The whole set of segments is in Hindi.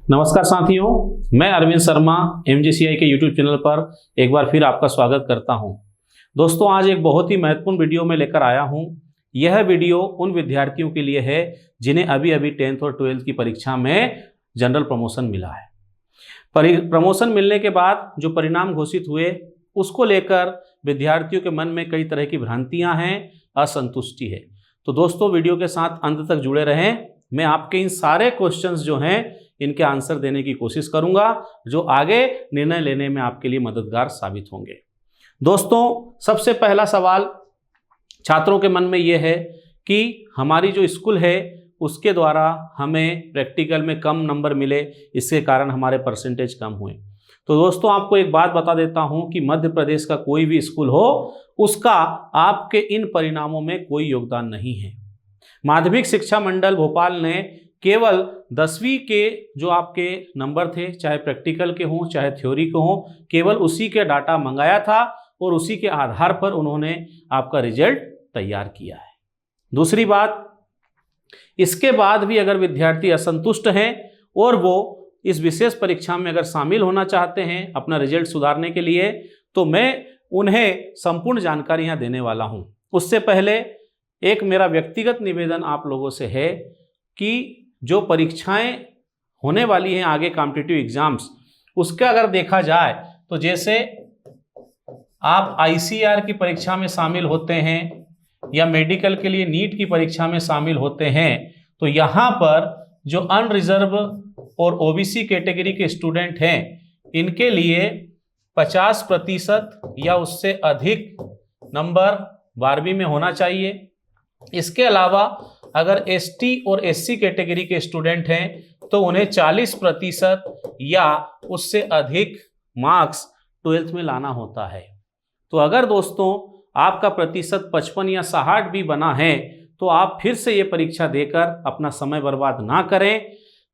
नमस्कार साथियों, मैं अरविंद शर्मा MGCI के YouTube चैनल पर एक बार फिर आपका स्वागत करता हूं। दोस्तों, आज एक बहुत ही महत्वपूर्ण वीडियो में लेकर आया हूं। यह वीडियो उन विद्यार्थियों के लिए है जिन्हें अभी अभी 10th और 12th की परीक्षा में जनरल प्रमोशन मिला है। प्रमोशन मिलने के बाद जो परिणाम घोषित हुए उसको लेकर विद्यार्थियों के मन में कई तरह की भ्रांतियाँ हैं, असंतुष्टि है। तो दोस्तों, वीडियो के साथ अंत तक जुड़े रहें। मैं आपके इन सारे क्वेश्चंस जो हैं इनके आंसर देने की कोशिश करूंगा, जो आगे निर्णय लेने में आपके लिए मददगार साबित होंगे। दोस्तों, सबसे पहला सवाल छात्रों के मन में यह है कि हमारी जो स्कूल है उसके द्वारा हमें प्रैक्टिकल में कम नंबर मिले, इसके कारण हमारे परसेंटेज कम हुए। तो दोस्तों, आपको एक बात बता देता हूं कि मध्य प्रदेश का कोई भी स्कूल हो, उसका आपके इन परिणामों में कोई योगदान नहीं है। माध्यमिक शिक्षा मंडल भोपाल ने केवल 10वीं के जो आपके नंबर थे, चाहे प्रैक्टिकल के हों चाहे थ्योरी के हों, केवल उसी के डाटा मंगाया था और उसी के आधार पर उन्होंने आपका रिजल्ट तैयार किया है। दूसरी बात, इसके बाद भी अगर विद्यार्थी असंतुष्ट हैं और वो इस विशेष परीक्षा में अगर शामिल होना चाहते हैं अपना रिजल्ट सुधारने के लिए, तो मैं उन्हें संपूर्ण जानकारियाँ देने वाला हूँ। उससे पहले एक मेरा व्यक्तिगत निवेदन आप लोगों से है कि जो परीक्षाएं होने वाली हैं आगे कॉम्पिटिटिव एग्जाम्स, उसका अगर देखा जाए तो जैसे आप ICAR की परीक्षा में शामिल होते हैं या मेडिकल के लिए नीट की परीक्षा में शामिल होते हैं, तो यहाँ पर जो अनरिजर्व और OBC कैटेगरी के स्टूडेंट हैं इनके लिए 50% या उससे अधिक नंबर 12वीं में होना चाहिए। इसके अलावा अगर ST और SC कैटेगरी के स्टूडेंट हैं तो उन्हें 40% या उससे अधिक मार्क्स 12th में लाना होता है। तो अगर दोस्तों आपका प्रतिशत 55 या 60 भी बना है तो आप फिर से ये परीक्षा देकर अपना समय बर्बाद ना करें,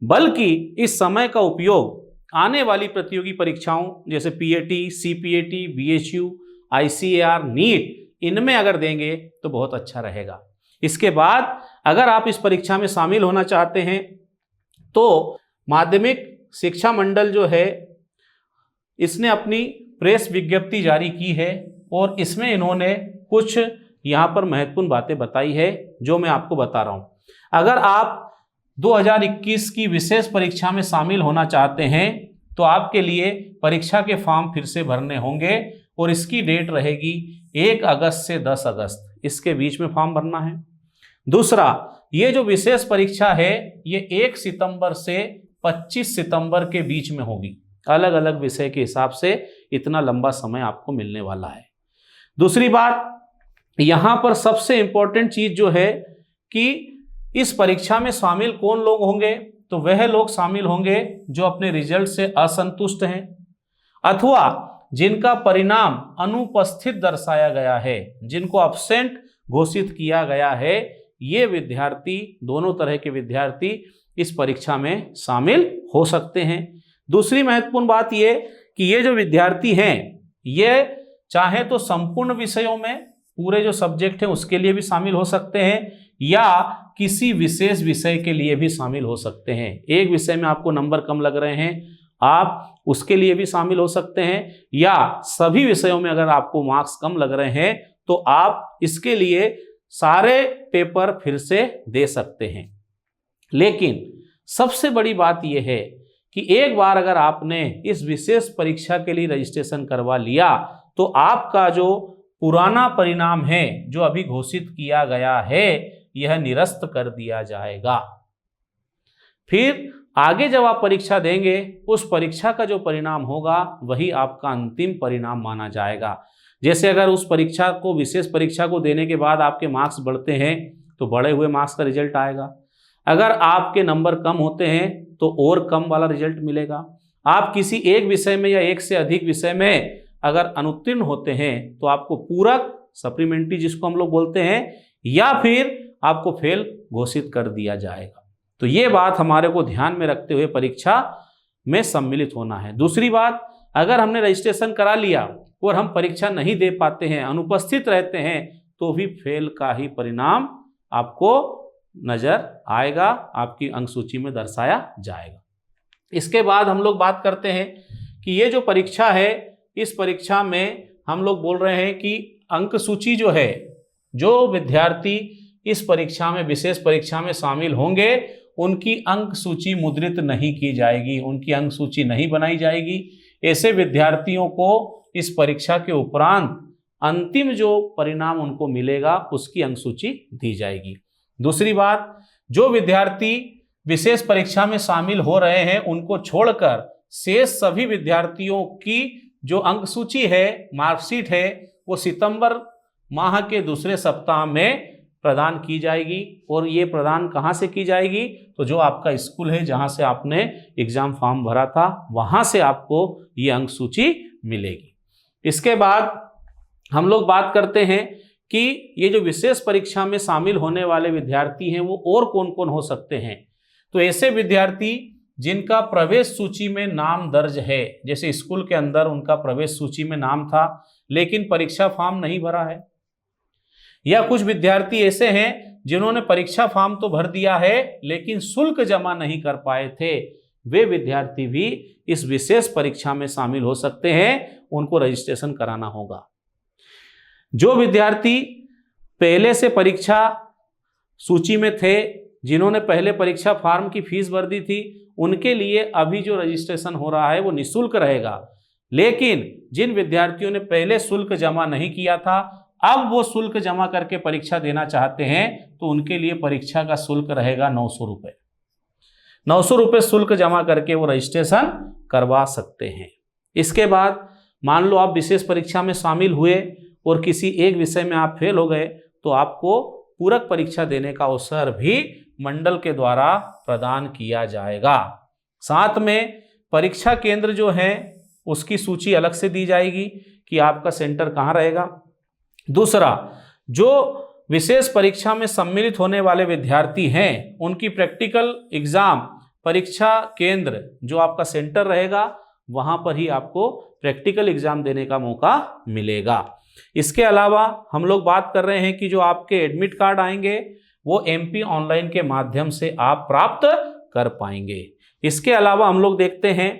बल्कि इस समय का उपयोग आने वाली प्रतियोगी परीक्षाओं जैसे PAT, CPAT, BHU, ICAR, NEET, इनमें अगर देंगे तो बहुत अच्छा रहेगा। इसके बाद अगर आप इस परीक्षा में शामिल होना चाहते हैं तो माध्यमिक शिक्षा मंडल जो है इसने अपनी प्रेस विज्ञप्ति जारी की है और इसमें इन्होंने कुछ यहाँ पर महत्वपूर्ण बातें बताई है जो मैं आपको बता रहा हूँ। अगर आप 2021 की विशेष परीक्षा में शामिल होना चाहते हैं तो आपके लिए परीक्षा के फॉर्म फिर से भरने होंगे और इसकी डेट रहेगी 1 अगस्त से 10 अगस्त, इसके बीच में फॉर्म भरना है। दूसरा, ये जो विशेष परीक्षा है ये 1 सितंबर से 25 सितंबर के बीच में होगी। अलग अलग विषय के हिसाब से इतना लंबा समय आपको मिलने वाला है। दूसरी बात, यहाँ पर सबसे इंपॉर्टेंट चीज जो है कि इस परीक्षा में शामिल कौन लोग होंगे, तो वह लोग शामिल होंगे जो अपने रिजल्ट से असंतुष्ट हैं अथवा जिनका परिणाम अनुपस्थित दर्शाया गया है, जिनको अब्सेंट घोषित किया गया है। ये विद्यार्थी, दोनों तरह के विद्यार्थी इस परीक्षा में शामिल हो सकते हैं। दूसरी महत्वपूर्ण बात ये कि ये जो विद्यार्थी हैं ये चाहे तो संपूर्ण विषयों में, पूरे जो सब्जेक्ट हैं उसके लिए भी शामिल हो सकते हैं या किसी विशेष विषय के लिए भी शामिल हो सकते हैं। एक विषय में आपको नंबर कम लग रहे हैं, आप उसके लिए भी शामिल हो सकते हैं, या सभी विषयों में अगर आपको मार्क्स कम लग रहे हैं तो आप इसके लिए सारे पेपर फिर से दे सकते हैं। लेकिन सबसे बड़ी बात यह है कि एक बार अगर आपने इस विशेष परीक्षा के लिए रजिस्ट्रेशन करवा लिया तो आपका जो पुराना परिणाम है जो अभी घोषित किया गया है यह निरस्त कर दिया जाएगा। फिर आगे जब आप परीक्षा देंगे उस परीक्षा का जो परिणाम होगा वही आपका अंतिम परिणाम माना जाएगा। जैसे अगर उस परीक्षा को, विशेष परीक्षा को देने के बाद आपके मार्क्स बढ़ते हैं तो बढ़े हुए मार्क्स का रिजल्ट आएगा। अगर आपके नंबर कम होते हैं तो और कम वाला रिजल्ट मिलेगा। आप किसी एक विषय में या एक से अधिक विषय में अगर अनुत्तीर्ण होते हैं तो आपको पूरक, सप्लीमेंट्री जिसको हम लोग बोलते हैं, या फिर आपको फेल घोषित कर दिया जाएगा। तो ये बात हमारे को ध्यान में रखते हुए परीक्षा में सम्मिलित होना है। दूसरी बात, अगर हमने रजिस्ट्रेशन करा लिया और हम परीक्षा नहीं दे पाते हैं, अनुपस्थित रहते हैं, तो भी फेल का ही परिणाम आपको नजर आएगा, आपकी अंक सूची में दर्शाया जाएगा। इसके बाद हम लोग बात करते हैं कि ये जो परीक्षा है, इस परीक्षा में हम लोग बोल रहे हैं कि अंक सूची जो है, जो विद्यार्थी इस परीक्षा में, विशेष परीक्षा में शामिल होंगे, उनकी अंक सूची मुद्रित नहीं की जाएगी, उनकी अंक सूची नहीं बनाई जाएगी। ऐसे विद्यार्थियों को इस परीक्षा के उपरांत अंतिम जो परिणाम उनको मिलेगा उसकी अंक सूची दी जाएगी। दूसरी बात, जो विद्यार्थी विशेष परीक्षा में शामिल हो रहे हैं उनको छोड़कर शेष सभी विद्यार्थियों की जो अंक सूची है, मार्कशीट है, वो सितंबर माह के दूसरे सप्ताह में प्रदान की जाएगी। और ये प्रदान कहाँ से की जाएगी? तो जो आपका स्कूल है जहाँ से आपने एग्जाम फॉर्म भरा था, वहाँ से आपको ये अंक सूची मिलेगी। इसके बाद हम लोग बात करते हैं कि ये जो विशेष परीक्षा में शामिल होने वाले विद्यार्थी हैं वो और कौन कौन हो सकते हैं। तो ऐसे विद्यार्थी जिनका प्रवेश सूची में नाम दर्ज है, जैसे स्कूल के अंदर उनका प्रवेश सूची में नाम था लेकिन परीक्षा फॉर्म नहीं भरा है, या कुछ विद्यार्थी ऐसे हैं जिन्होंने परीक्षा फॉर्म तो भर दिया है लेकिन शुल्क जमा नहीं कर पाए थे, वे विद्यार्थी भी इस विशेष परीक्षा में शामिल हो सकते हैं, उनको रजिस्ट्रेशन कराना होगा। जो विद्यार्थी पहले से परीक्षा सूची में थे, जिन्होंने पहले परीक्षा फॉर्म की फीस भर दी थी, उनके लिए अभी जो रजिस्ट्रेशन हो रहा है वो निःशुल्क रहेगा। लेकिन जिन विद्यार्थियों ने पहले शुल्क जमा नहीं किया था, अब वो शुल्क जमा करके परीक्षा देना चाहते हैं, तो उनके लिए परीक्षा का शुल्क रहेगा 900 रुपये। 900 रुपये शुल्क जमा करके वो रजिस्ट्रेशन करवा सकते हैं। इसके बाद मान लो आप विशेष परीक्षा में शामिल हुए और किसी एक विषय में आप फेल हो गए, तो आपको पूरक परीक्षा देने का अवसर भी मंडल के द्वारा प्रदान किया जाएगा। साथ में परीक्षा केंद्र जो है उसकी सूची अलग से दी जाएगी कि आपका सेंटर कहाँ रहेगा। दूसरा, जो विशेष परीक्षा में सम्मिलित होने वाले विद्यार्थी हैं, उनकी प्रैक्टिकल एग्जाम परीक्षा केंद्र जो आपका सेंटर रहेगा, वहां पर ही आपको प्रैक्टिकल एग्जाम देने का मौका मिलेगा। इसके अलावा हम लोग बात कर रहे हैं कि जो आपके एडमिट कार्ड आएंगे वो MP ऑनलाइन के माध्यम से आप प्राप्त कर पाएंगे। इसके अलावा हम लोग देखते हैं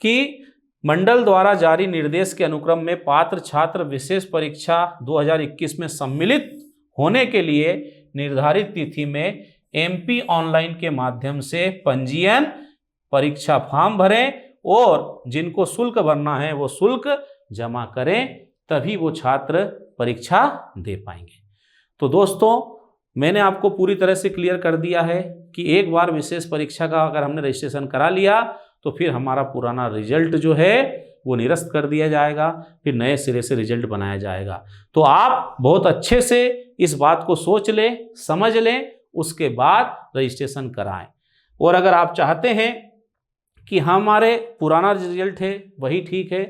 कि मंडल द्वारा जारी निर्देश के अनुक्रम में पात्र छात्र विशेष परीक्षा 2021 में सम्मिलित होने के लिए निर्धारित तिथि में MP ऑनलाइन के माध्यम से पंजीयन, परीक्षा फॉर्म भरें और जिनको शुल्क भरना है वो शुल्क जमा करें, तभी वो छात्र परीक्षा दे पाएंगे। तो दोस्तों, मैंने आपको पूरी तरह से क्लियर कर दिया है कि एक बार विशेष परीक्षा का अगर हमने रजिस्ट्रेशन करा लिया तो फिर हमारा पुराना रिजल्ट जो है वो निरस्त कर दिया जाएगा, फिर नए सिरे से रिजल्ट बनाया जाएगा। तो आप बहुत अच्छे से इस बात को सोच लें, समझ लें, उसके बाद रजिस्ट्रेशन कराएं। और अगर आप चाहते हैं कि हमारे पुराना रिजल्ट है वही ठीक है,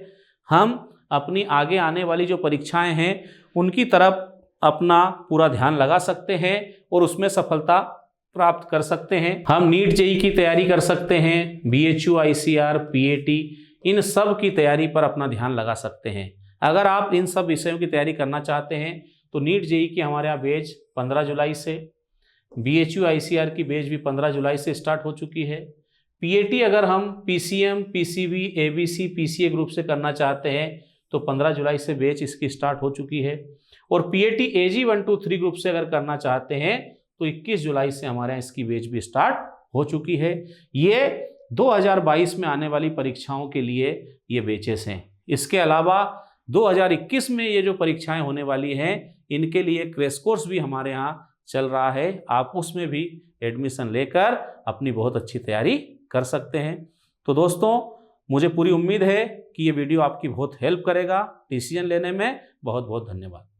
हम अपनी आगे आने वाली जो परीक्षाएं हैं उनकी तरफ अपना पूरा ध्यान लगा सकते हैं और उसमें सफलता प्राप्त कर सकते हैं। हम नीट जेई की तैयारी कर सकते हैं, BHU ICR PAT, इन सब की तैयारी पर अपना ध्यान लगा सकते हैं। अगर आप इन सब विषयों की तैयारी करना चाहते हैं तो नीट जेई की हमारे यहाँ बैच 15 जुलाई से, BHU ICR की बैच भी 15 जुलाई से स्टार्ट हो चुकी है। PAT अगर हम PCM, PCB, ABC, PCA group से करना चाहते हैं तो 15 जुलाई से बैच इसकी स्टार्ट हो चुकी है। और PAT AG 1, 2, 3 ग्रुप से अगर करना चाहते हैं तो 21 जुलाई से हमारे यहाँ इसकी बैच भी स्टार्ट हो चुकी है। ये 2022 में आने वाली परीक्षाओं के लिए ये बैचेस हैं। इसके अलावा 2021 में ये जो परीक्षाएं होने वाली हैं, इनके लिए क्रैश कोर्स भी हमारे यहाँ चल रहा है। आप उसमें भी एडमिशन लेकर अपनी बहुत अच्छी तैयारी कर सकते हैं। तो दोस्तों, मुझे पूरी उम्मीद है कि ये वीडियो आपकी बहुत हेल्प करेगा डिसीजन लेने में। बहुत बहुत धन्यवाद।